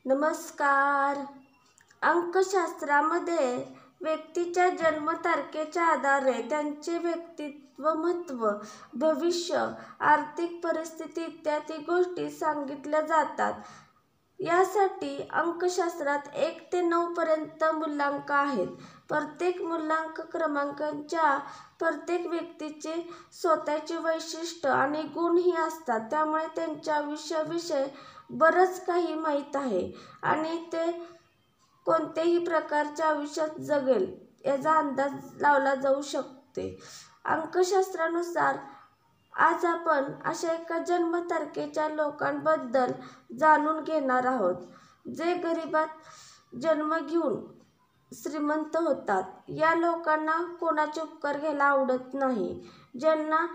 नमस्कार. अंकशास्त्रामध्ये व्यक्तीच्या जन्मतारखेच्या आधारे त्यांचे व्यक्तित्व, महत्त्व, भविष्य, आर्थिक परिस्थिती इत्यादी गोष्टी सांगितल्या जातात. यासाठी अंकशास्त्रात 1 ते 9 पर्यंत मूल्यांक आहेत. प्रत्येक मूल्यांक क्रमांकाच्या प्रत्येक व्यक्तीचे स्वतःचे वैशिष्ट्य आणि गुणही असतात. त्यामुळे त्यांच्या आयुष्याविषयी बरंच काही माहीत आहे आणि ते कोणत्याही प्रकारच्या आयुष्यात जगेल याचा अंदाज लावला जाऊ शकते. अंकशास्त्रानुसार आज आपण अशा एका जन्मतारखेच्या लोकांबद्दल जाणून घेणार आहोत, जे गरिबीत जन्म घेऊन श्रीमंत होतात. या लोकांना कोणाचे उपकार घ्यायला आवडत नाही, ज्यांना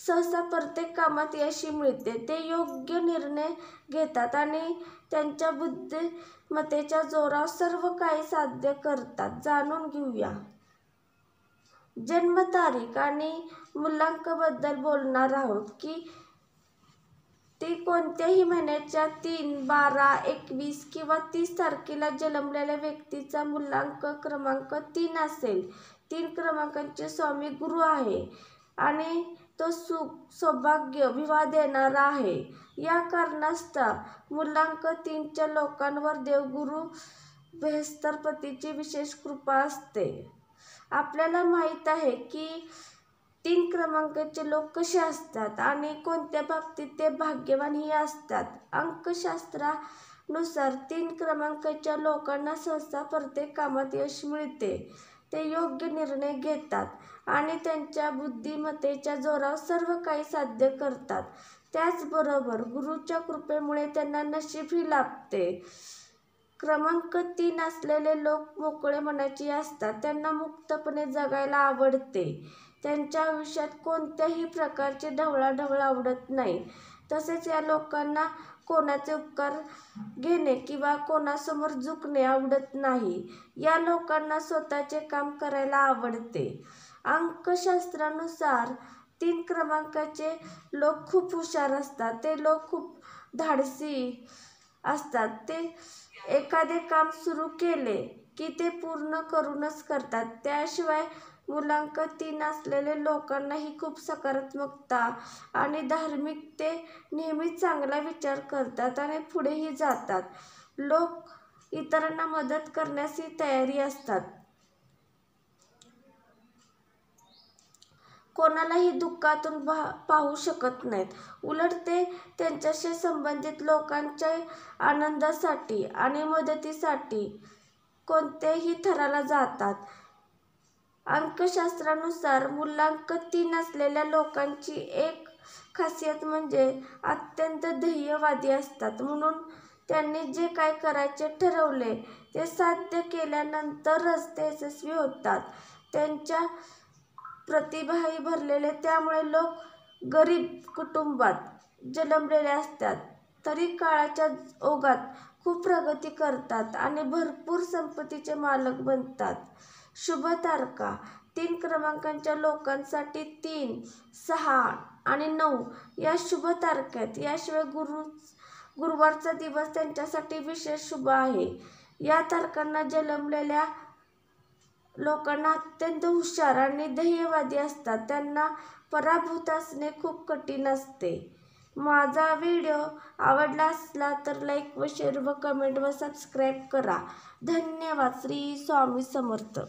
सहसा प्रत्येक कामात यश मिळते. ते योग्य निर्णय घेतात आणि त्यांच्या बुद्धिमत्तेच्या जोरावर सर्व काही साध्य करतात. जाणून घेऊया. जन्मतारीख आणि मूल्यांकाबद्दल बोलणार आहोत की ती कोणत्याही महिन्याच्या 3, 12, 21 किंवा 30 तारखेला जन्मलेल्या व्यक्तीचा मूल्यांक क्रमांक 3 असेल. 3 क्रमांकाचे स्वामी गुरु आहे आणि तो सुख, सौभाग्य, विवाह देणारा आहे. या कारणास्तव मूल्यांक 3 च्या लोकांवर देवगुरु बृहस्पतीची विशेष कृपा असते. आपल्याला माहीत आहे की 3 क्रमांकाचे लोक कसे असतात आणि कोणत्या बाबतीत ते भाग्यवानही असतात. अंकशास्त्रानुसार 3 क्रमांकाच्या लोकांना सहसा प्रत्येक कामात यश मिळते. ते योग्य निर्णय घेतात आणि त्यांच्या बुद्धिमत्तेच्या जोरावर सर्व काही साध्य करतात. त्याचबरोबर गुरूच्या कृपेमुळे त्यांना नशीबही लाभते. क्रमांक 3 असलेले लोक मोकळे मनाचे असतात. त्यांना मुक्तपणे जगायला आवडते. त्यांच्या आयुष्यात कोणत्याही प्रकारची ढवळाढवळ आवडत नाही. तसेच या लोकांना कोणाचे उपकार घेणे किंवा कोणासमोर झुकणे आवडत नाही. या लोकांना स्वतःचे काम करायला आवडते. अंकशास्त्रानुसार 3 क्रमांकाचे लोक खूप हुशार असतात. ते लोक खूप धाडसी असतात. ते एखादे काम सुरू केले की ते पूर्ण करूनच करतात. त्याशिवाय मूल्यांक 3 असलेल्या लोकांनाही खूप सकारात्मकता आणि धार्मिक. ते नेहमी चांगला विचार करतात आणि पुढेही जातात. लोक इतरांना मदत करण्यासही तयारी असतात. कोणालाही दुःखातून पाहू शकत नाहीत. उलट ते त्यांच्याशी संबंधित लोकांच्या आनंदासाठी आणि मदतीसाठी कोणत्याही थराला जातात. अंकशास्त्रानुसार मूल्यांक 3 असलेल्या लोकांची एक खासियत म्हणजे अत्यंत ध्येयवादी असतात. म्हणून त्यांनी जे काय करायचे ठरवले ते साध्य केल्यानंतरच ते यशस्वी होतात. त्यांच्या प्रतिभाही भरलेले. त्यामुळे लोक गरीब कुटुंबात जन्मलेले असतात तरी काळाच्या ओघात खूप प्रगती करतात आणि भरपूर संपत्तीचे मालक बनतात. शुभ तारखा. 3 क्रमांकाच्या लोकांसाठी 3, 6 आणि 9 या शुभ तारखा आहेत. याशिवाय गुरुवारचा दिवस त्यांच्यासाठी विशेष शुभ आहे. या तारखांना जन्मलेल्या लोकांना अत्यंत हुशार आणि ध्येयवादी असतात. त्यांना पराभूत असणे खूप कठीण असते. माझा व्हिडिओ आवडला असला तर लाईक व शेअर व कमेंट व सबस्क्राईब करा. धन्यवाद. श्री स्वामी समर्थ.